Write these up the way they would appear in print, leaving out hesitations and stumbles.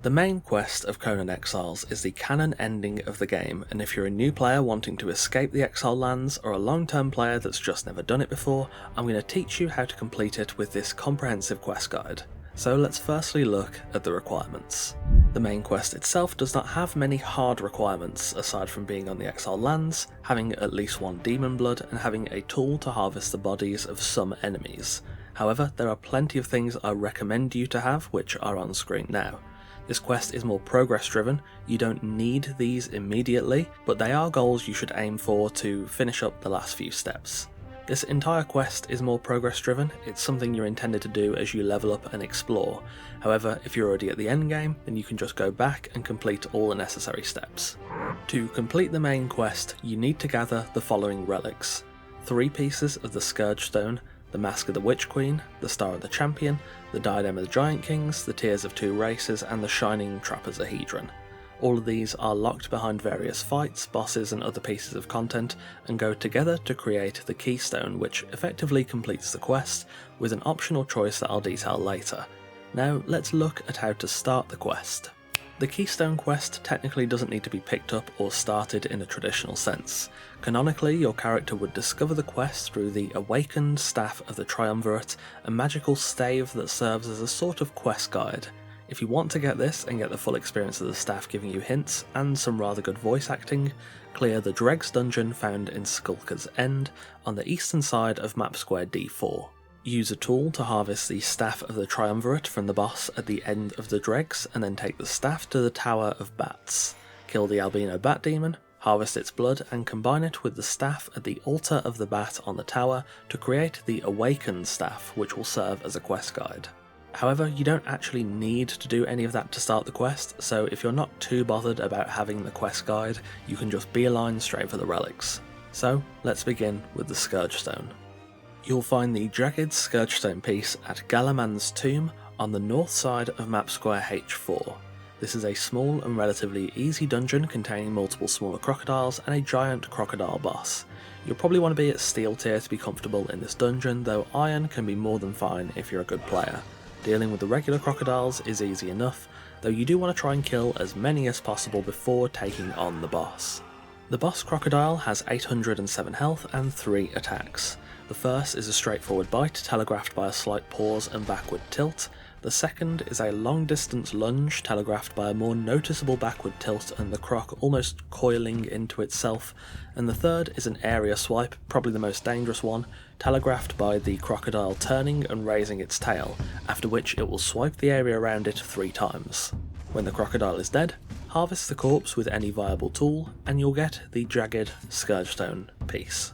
The main quest of Conan Exiles is the canon ending of the game, and if you're a new player wanting to escape the Exiled Lands or a long-term player that's just never done it before, I'm going to teach you how to complete it with this comprehensive quest guide. So let's firstly look at the requirements. The main quest itself does not have many hard requirements aside from being on the Exiled Lands, having at least one demon blood, and having a tool to harvest the bodies of some enemies. However, there are plenty of things I recommend you to have which are on screen now. This quest is more progress driven, you don't need these immediately, but they are goals you should aim for to finish up the last few steps. This entire quest is more progress driven, it's something you're intended to do as you level up and explore. However, if you're already at the end game, then you can just go back and complete all the necessary steps. To complete the main quest, you need to gather the following relics: 3 pieces of the Scourgestone, the Mask of the Witch Queen, the Star of the Champion, the Diadem of the Giant Kings, the Tears of 2 Races, and the Shining Trapezohedron. All of these are locked behind various fights, bosses, and other pieces of content, and go together to create the Keystone, which effectively completes the quest, with an optional choice that I'll detail later. Now let's look at how to start the quest. The Keystone quest technically doesn't need to be picked up or started in a traditional sense. Canonically, your character would discover the quest through the Awakened Staff of the Triumvirate, a magical stave that serves as a sort of quest guide. If you want to get this and get the full experience of the staff giving you hints and some rather good voice acting, clear the Dregs dungeon found in Skulker's End on the eastern side of map square D4. Use a tool to harvest the Staff of the Triumvirate from the boss at the end of the Dregs, and then take the staff to the Tower of Bats. Kill the Albino Bat Demon, harvest its blood, and combine it with the staff at the Altar of the Bat on the tower to create the Awakened Staff, which will serve as a quest guide. However, you don't actually need to do any of that to start the quest, so if you're not too bothered about having the quest guide, you can just beeline straight for the relics. So, let's begin with the Scourgestone. You'll find the jagged Scourgestone piece at Galaman's tomb on the north side of map square H4. This is a small and relatively easy dungeon containing multiple smaller crocodiles and a giant crocodile boss. You'll probably want to be at steel tier to be comfortable in this dungeon, though iron can be more than fine if you're a good player. Dealing with the regular crocodiles is easy enough, though you do want to try and kill as many as possible before taking on the boss. The boss crocodile has 807 health and 3 attacks. The first is a straightforward bite, telegraphed by a slight pause and backward tilt. The second is a long-distance lunge, telegraphed by a more noticeable backward tilt and the croc almost coiling into itself. And the third is an area swipe, probably the most dangerous one, telegraphed by the crocodile turning and raising its tail, after which it will swipe the area around it 3 times. When the crocodile is dead, harvest the corpse with any viable tool, and you'll get the jagged Scourgestone piece.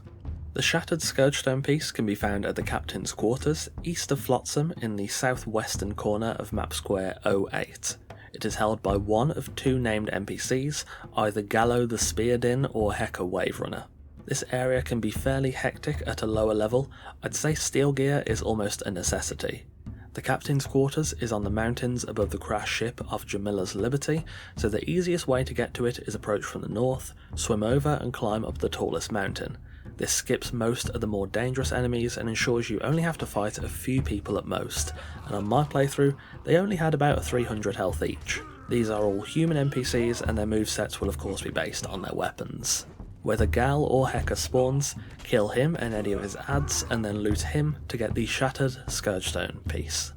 The shattered Scourgestone piece can be found at the Captain's Quarters, east of Flotsam in the southwestern corner of map square 08. It is held by one of 2 named NPCs, either Gallo the Speardin or Heka Waverunner. This area can be fairly hectic at a lower level. I'd say steel gear is almost a necessity. The Captain's Quarters is on the mountains above the crash ship of Jamila's Liberty, so the easiest way to get to it is approach from the north, swim over and climb up the tallest mountain. This skips most of the more dangerous enemies and ensures you only have to fight a few people at most, and on my playthrough, they only had about 300 health each. These are all human NPCs and their movesets will of course be based on their weapons. Whether Gal or Heka spawns, kill him and any of his adds and then loot him to get the shattered Scourgestone piece.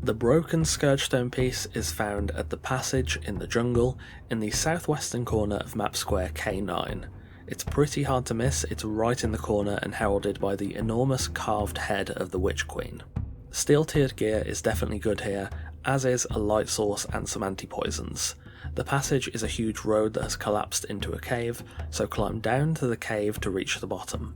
The broken Scourgestone piece is found at the passage in the jungle in the southwestern corner of map square K9. It's pretty hard to miss, it's right in the corner and heralded by the enormous carved head of the Witch Queen. Steel tiered gear is definitely good here, as is a light source and some anti-poisons. The passage is a huge road that has collapsed into a cave, so climb down to the cave to reach the bottom.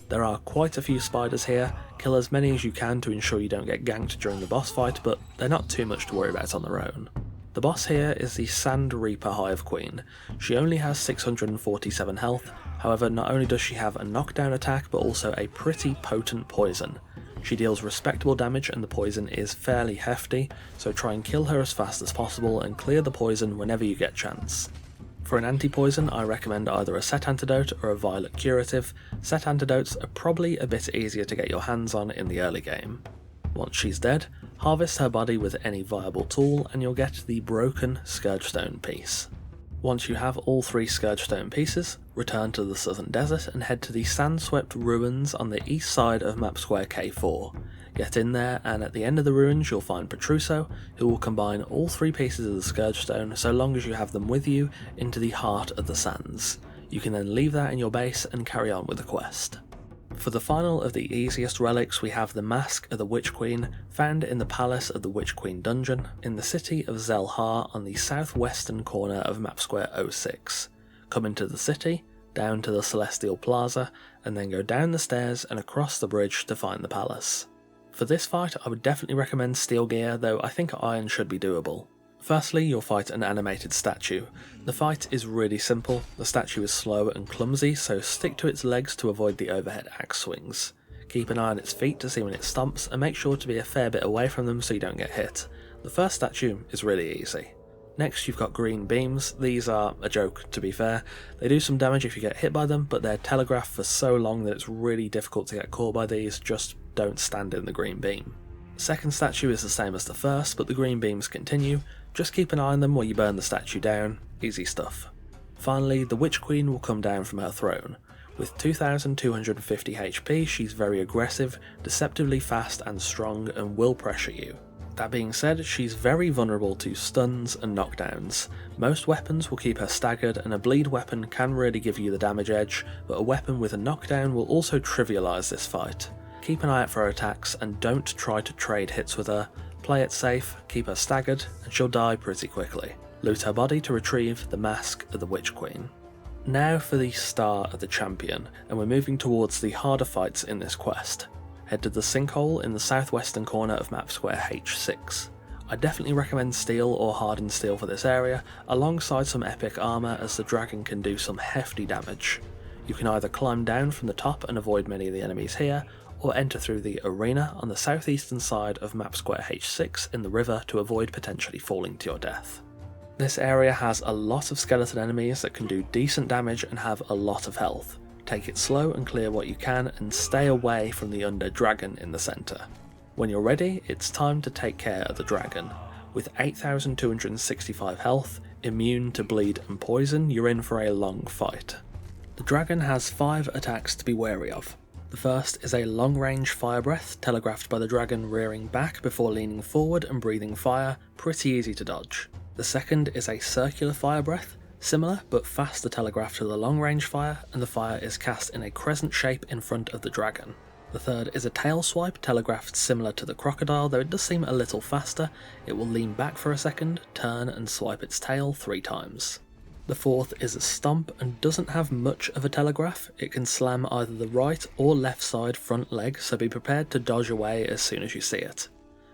There are quite a few spiders here, kill as many as you can to ensure you don't get ganked during the boss fight, but they're not too much to worry about on their own. The boss here is the Sand Reaper Hive Queen. She only has 647 health, however not only does she have a knockdown attack but also a pretty potent poison. She deals respectable damage and the poison is fairly hefty, so try and kill her as fast as possible and clear the poison whenever you get chance. For an anti-poison I recommend either a set antidote or a violet curative. Set antidotes are probably a bit easier to get your hands on in the early game. Once she's dead, Harvest her body with any viable tool and you'll get the broken Scourgestone Piece. Once you have all 3 Scourgestone pieces, return to the Southern Desert and head to the sand-swept ruins on the east side of map square K4. Get in there and at the end of the ruins you'll find Petruso, who will combine all 3 pieces of the Scourgestone so long as you have them with you into the heart of the sands. You can then leave that in your base and carry on with the quest. For the final of the easiest relics we have the Mask of the Witch Queen, found in the Palace of the Witch Queen dungeon, in the city of Zelhar on the southwestern corner of map square 06. Come into the city, down to the Celestial Plaza, and then go down the stairs and across the bridge to find the palace. For this fight I would definitely recommend steel gear, though I think iron should be doable. Firstly, you'll fight an animated statue. The fight is really simple, the statue is slow and clumsy, so stick to its legs to avoid the overhead axe swings. Keep an eye on its feet to see when it stomps, and make sure to be a fair bit away from them so you don't get hit. The first statue is really easy. Next you've got green beams. These are a joke, to be fair. They do some damage if you get hit by them, but they're telegraphed for so long that it's really difficult to get caught by these, just don't stand in the green beam. Second statue is the same as the first, but the green beams continue. Just keep an eye on them while you burn the statue down, easy stuff. Finally, the Witch Queen will come down from her throne. With 2250 HP, she's very aggressive, deceptively fast and strong, and will pressure you. That being said, she's very vulnerable to stuns and knockdowns. Most weapons will keep her staggered, and a bleed weapon can really give you the damage edge, but a weapon with a knockdown will also trivialise this fight. Keep an eye out for her attacks, and don't try to trade hits with her. Play it safe, keep her staggered, and she'll die pretty quickly. Loot her body to retrieve the Mask of the Witch Queen. Now for the Star of the Champion, and we're moving towards the harder fights in this quest. Head to the sinkhole in the southwestern corner of map square H6. I definitely recommend steel or hardened steel for this area, alongside some epic armour, as the dragon can do some hefty damage. You can either climb down from the top and avoid many of the enemies here, or enter through the arena on the southeastern side of map square H6 in the river to avoid potentially falling to your death. This area has a lot of skeleton enemies that can do decent damage and have a lot of health. Take it slow and clear what you can, and stay away from the undead dragon in the centre. When you're ready, it's time to take care of the dragon. With 8265 health, immune to bleed and poison, you're in for a long fight. The dragon has 5 attacks to be wary of. The first is a long-range fire breath, telegraphed by the dragon rearing back before leaning forward and breathing fire, pretty easy to dodge. The second is a circular fire breath, similar but faster telegraphed to the long-range fire, and the fire is cast in a crescent shape in front of the dragon. The third is a tail swipe, telegraphed similar to the crocodile, though it does seem a little faster. It will lean back for a second, turn and swipe its tail 3 times. The fourth is a stomp and doesn't have much of a telegraph. It can slam either the right or left side front leg, so be prepared to dodge away as soon as you see it.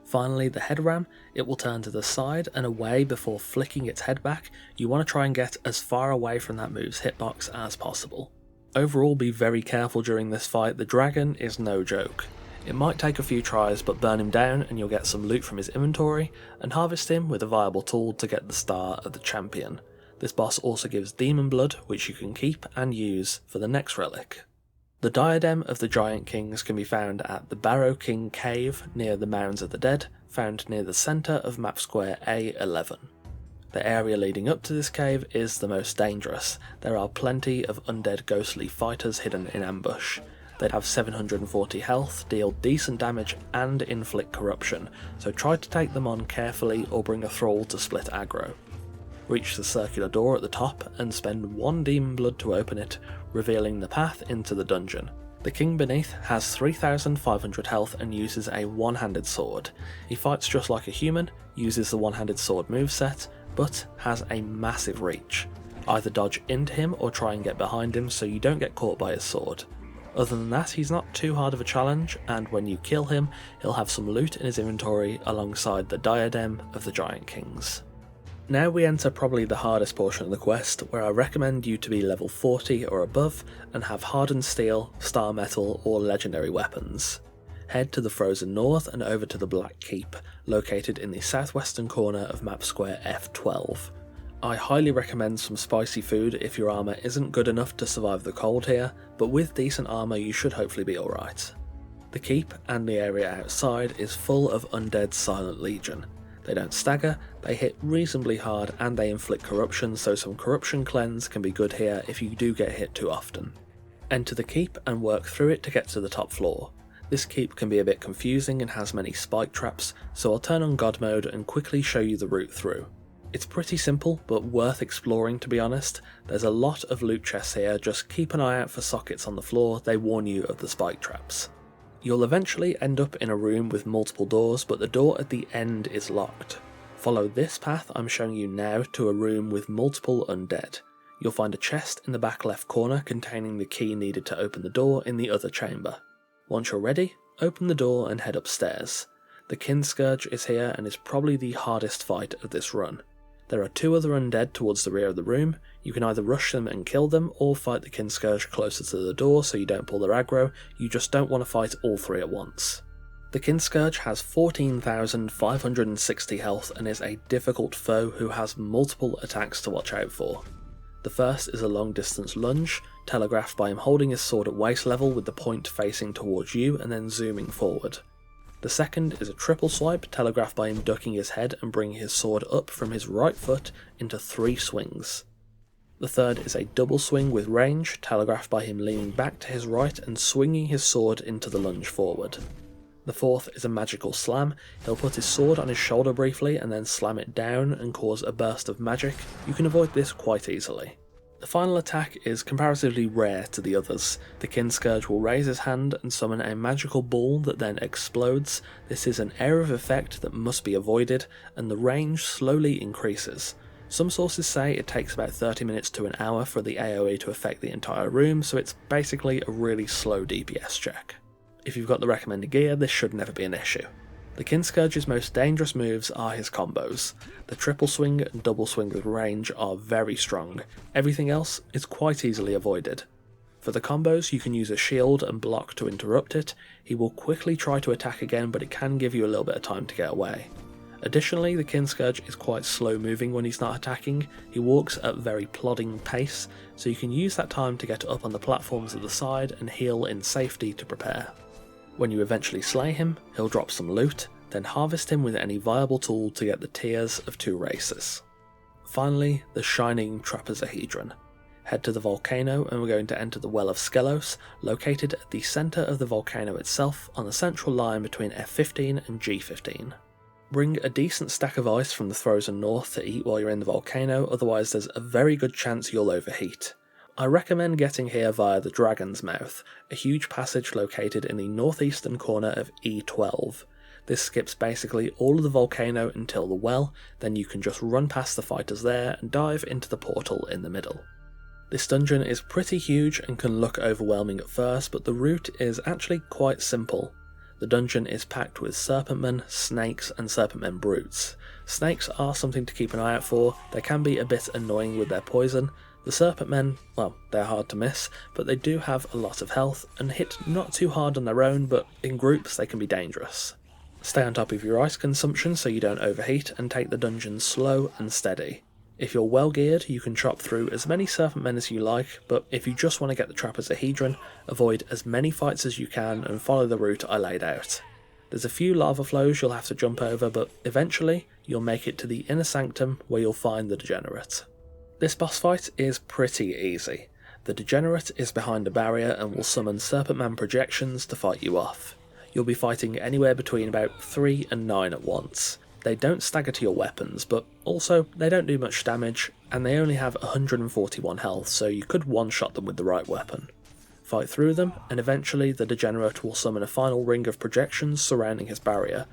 Finally, the head ram. It will turn to the side and away before flicking its head back. You want to try and get as far away from that move's hitbox as possible. Overall, be very careful during this fight. The dragon is no joke. It might take a few tries, but burn him down and you'll get some loot from his inventory, and harvest him with a viable tool to get the Star of the Champion. This boss also gives demon blood, which you can keep and use for the next relic. The Diadem of the Giant Kings can be found at the Barrow King Cave near the Mounds of the Dead, found near the centre of map square A11. The area leading up to this cave is the most dangerous. There are plenty of undead ghostly fighters hidden in ambush. They'd have 740 health, deal decent damage and inflict corruption, so try to take them on carefully or bring a thrall to split aggro. Reach the circular door at the top and spend 1 demon blood to open it, revealing the path into the dungeon. The king beneath has 3500 health and uses a one-handed sword. He fights just like a human, uses the one-handed sword moveset, but has a massive reach. Either dodge into him or try and get behind him so you don't get caught by his sword. Other than that, he's not too hard of a challenge, and when you kill him, he'll have some loot in his inventory alongside the Diadem of the Giant Kings. Now we enter probably the hardest portion of the quest, where I recommend you to be level 40 or above and have hardened steel, star metal or legendary weapons. Head to the frozen north and over to the Black Keep, located in the southwestern corner of map square F12. I highly recommend some spicy food if your armour isn't good enough to survive the cold here, but with decent armour you should hopefully be alright. The keep and the area outside is full of undead Silent Legion. They don't stagger, they hit reasonably hard, and they inflict corruption, so some corruption cleanse can be good here if you do get hit too often. Enter the keep and work through it to get to the top floor. This keep can be a bit confusing and has many spike traps, so I'll turn on God mode and quickly show you the route through. It's pretty simple, but worth exploring to be honest. There's a lot of loot chests here, just keep an eye out for sockets on the floor, they warn you of the spike traps. You'll eventually end up in a room with multiple doors, but the door at the end is locked. Follow this path I'm showing you now to a room with multiple undead. You'll find a chest in the back left corner containing the key needed to open the door in the other chamber. Once you're ready, open the door and head upstairs. The Scourge is here and is probably the hardest fight of this run. There are 2 other undead towards the rear of the room. You can either rush them and kill them, or fight the Scourge closer to the door so you don't pull their aggro. You just don't want to fight all 3 at once. The Scourge has 14,560 health and is a difficult foe who has multiple attacks to watch out for. The first is a long distance lunge, telegraphed by him holding his sword at waist level with the point facing towards you and then zooming forward. The second is a triple swipe, telegraphed by him ducking his head and bringing his sword up from his right foot into 3 swings. The third is a double swing with range, telegraphed by him leaning back to his right and swinging his sword into the lunge forward. The fourth is a magical slam. He'll put his sword on his shoulder briefly and then slam it down and cause a burst of magic. You can avoid this quite easily. The final attack is comparatively rare to the others. The Scourge will raise his hand and summon a magical ball that then explodes. This is an area of effect that must be avoided, and the range slowly increases. Some sources say it takes about 30 minutes to an hour for the AoE to affect the entire room, so it's basically a really slow DPS check. If you've got the recommended gear, this should never be an issue. The Scourge's most dangerous moves are his combos. The triple swing and double swing with range are very strong. Everything else is quite easily avoided. For the combos, you can use a shield and block to interrupt it. He will quickly try to attack again, but it can give you a little bit of time to get away. Additionally, the Scourge is quite slow moving when he's not attacking. He walks at a very plodding pace, so you can use that time to get up on the platforms at the side and heal in safety to prepare. When you eventually slay him, he'll drop some loot, then harvest him with any viable tool to get the tears of 2 races. Finally, the shining Trapezohedron. Head to the volcano and we're going to enter the Well of Skelos, located at the centre of the volcano itself on the central line between F15 and G15. Bring a decent stack of ice from the frozen north to eat while you're in the volcano, otherwise there's a very good chance you'll overheat. I recommend getting here via the Dragon's Mouth, a huge passage located in the northeastern corner of E12. This skips basically all of the volcano until the well, then you can just run past the fighters there and dive into the portal in the middle. This dungeon is pretty huge and can look overwhelming at first, but the route is actually quite simple. The dungeon is packed with serpentmen, snakes and serpentmen brutes. Snakes are something to keep an eye out for. They can be a bit annoying with their poison. The serpentmen, well, they're hard to miss, but they do have a lot of health and hit not too hard on their own, but in groups they can be dangerous. Stay on top of your ice consumption so you don't overheat, and take the dungeon slow and steady. If you're well geared, you can chop through as many serpentmen as you like, but if you just want to get the Trapezohedron, avoid as many fights as you can and follow the route I laid out. There's a few lava flows you'll have to jump over, but eventually you'll make it to the inner sanctum where you'll find the Degenerate. This boss fight is pretty easy. The Degenerate is behind a barrier and will summon Serpentman projections to fight you off. You'll be fighting anywhere between about 3 and 9 at once. They don't stagger to your weapons, but also they don't do much damage, and they only have 141 health, so you could one-shot them with the right weapon. Fight through them, and eventually the Degenerate will summon a final ring of projections surrounding his barrier.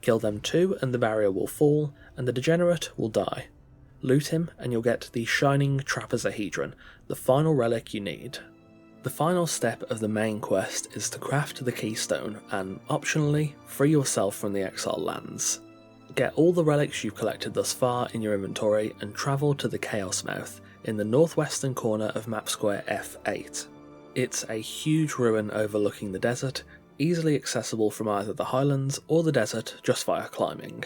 Kill them too, and the barrier will fall, and the Degenerate will die. Loot him, and you'll get the shining Trapezohedron, the final relic you need. The final step of the main quest is to craft the Keystone, and optionally, free yourself from the Exiled Lands. Get all the relics you've collected thus far in your inventory and travel to the Chaos Mouth, in the northwestern corner of map square F8. It's a huge ruin overlooking the desert, easily accessible from either the highlands or the desert just via climbing.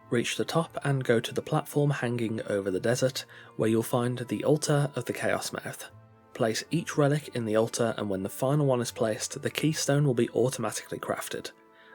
Reach the top and go to the platform hanging over the desert, where you'll find the altar of the Chaos Mouth. Place each relic in the altar, and when the final one is placed, the Keystone will be automatically crafted.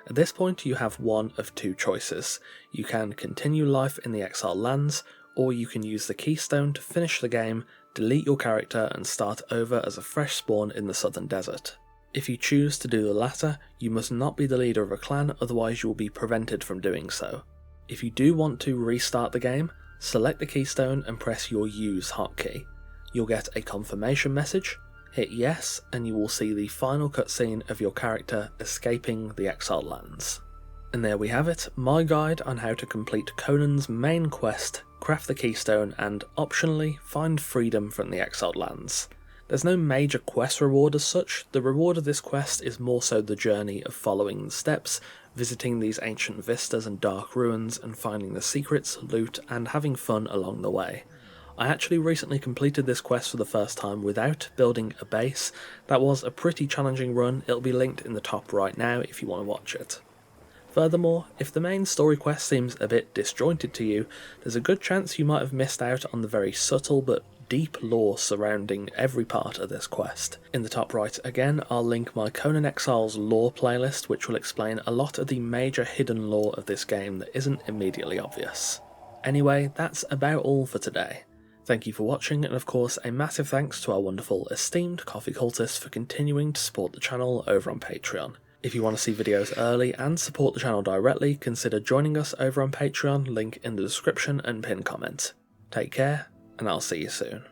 At this point you have one of two choices. You can continue life in the Exiled Lands, or you can use the Keystone to finish the game, delete your character and start over as a fresh spawn in the Southern Desert. If you choose to do the latter, you must not be the leader of a clan, otherwise you will be prevented from doing so. If you do want to restart the game, select the Keystone and press your Use hotkey. You'll get a confirmation message, hit yes, and you will see the final cutscene of your character escaping the Exiled Lands. And there we have it, my guide on how to complete Conan's main quest, craft the Keystone, and optionally find freedom from the Exiled Lands. There's no major quest reward as such. The reward of this quest is more so the journey of following the steps, visiting these ancient vistas and dark ruins, and finding the secrets, loot, and having fun along the way. I actually recently completed this quest for the first time without building a base. That was a pretty challenging run. It'll be linked in the top right now if you want to watch it. Furthermore, if the main story quest seems a bit disjointed to you, there's a good chance you might have missed out on the very subtle but deep lore surrounding every part of this quest. In the top right again, I'll link my Conan Exiles lore playlist, which will explain a lot of the major hidden lore of this game that isn't immediately obvious. Anyway, that's about all for today. Thank you for watching, and of course a massive thanks to our wonderful esteemed coffee cultists for continuing to support the channel over on Patreon. If you want to see videos early and support the channel directly, consider joining us over on Patreon, link in the description and pinned comment. Take care, and I'll see you soon.